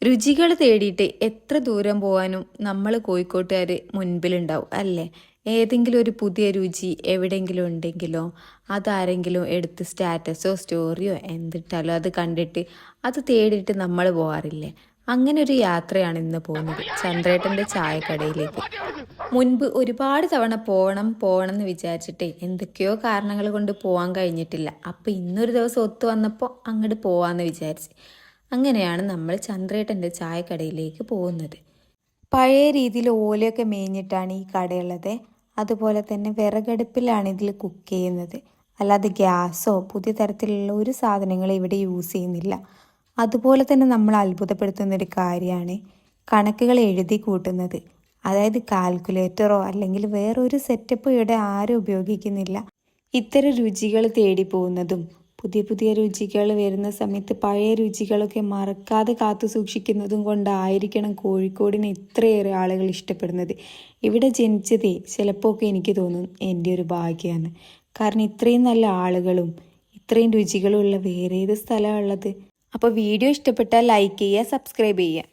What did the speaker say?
രുചികൾ തേടിയിട്ട് എത്ര ദൂരം പോകാനും നമ്മൾ കോഴിക്കോട്ടുകാർ മുൻപിലുണ്ടാവും അല്ലേ? ഏതെങ്കിലും ഒരു പുതിയ രുചി എവിടെയെങ്കിലും ഉണ്ടെങ്കിലോ അതാരെങ്കിലും എടുത്ത് സ്റ്റാറ്റസോ സ്റ്റോറിയോ എന്തിട്ടാലോ അത് കണ്ടിട്ട് അത് തേടിയിട്ട് നമ്മൾ പോകാറില്ലേ? അങ്ങനെ ഒരു യാത്രയാണ് ഇന്ന് പോകുന്നത് ചന്ദ്രേട്ടൻ്റെ ചായക്കടയിലേക്ക്. മുൻപ് ഒരുപാട് തവണ പോകണം പോകണം എന്ന് വിചാരിച്ചിട്ട് എന്തൊക്കെയോ കാരണങ്ങൾ കൊണ്ട് പോകാൻ കഴിഞ്ഞിട്ടില്ല. അപ്പോൾ ഇന്നൊരു ദിവസം ഒത്തു വന്നപ്പോൾ അങ്ങോട്ട് പോകാമെന്ന് വിചാരിച്ച് അങ്ങനെയാണ് നമ്മൾ ചന്ദ്രേട്ടൻ്റെ ചായക്കടയിലേക്ക് പോകുന്നത്. പഴയ രീതിയിൽ ഓലയൊക്കെ മേഞ്ഞിട്ടാണ് ഈ കടയുള്ളത്. അതുപോലെ തന്നെ വിറകടുപ്പിലാണ് ഇതിൽ കുക്ക് ചെയ്യുന്നത്. അല്ലാതെ ഗ്യാസോ പുതിയ തരത്തിലുള്ള ഒരു സാധനങ്ങളും ഇവിടെ യൂസ് ചെയ്യുന്നില്ല. അതുപോലെ തന്നെ നമ്മൾ അത്ഭുതപ്പെടുത്തുന്നൊരു കാര്യമാണ് കണക്കുകൾ എഴുതി കൂട്ടുന്നത്. അതായത് കാൽക്കുലേറ്ററോ അല്ലെങ്കിൽ വേറൊരു സെറ്റപ്പോ ഇവിടെ ആരും ഉപയോഗിക്കുന്നില്ല. ഇത്തരം രുചികൾ തേടി പോകുന്നതും പുതിയ പുതിയ രുചികൾ വരുന്ന സമയത്ത് പഴയ രുചികളൊക്കെ മറക്കാതെ കാത്തു സൂക്ഷിക്കുന്നതും കൊണ്ടായിരിക്കണം കോഴിക്കോടിനെ ഇത്രയേറെ ആളുകൾ ഇഷ്ടപ്പെടുന്നത്. ഇവിടെ ജനിച്ചതേ ചിലപ്പോൾ ഒക്കെ എനിക്ക് തോന്നും എൻ്റെ ഒരു ഭാഗ്യമാണ്. കാരണം ഇത്രയും നല്ല ആളുകളും ഇത്രയും രുചികളും ഉള്ള വേറെ ഏത് സ്ഥലമാണ് ഉള്ളത്? അപ്പോൾ വീഡിയോ ഇഷ്ടപ്പെട്ടാൽ ലൈക്ക് ചെയ്യുക, സബ്സ്ക്രൈബ് ചെയ്യുക.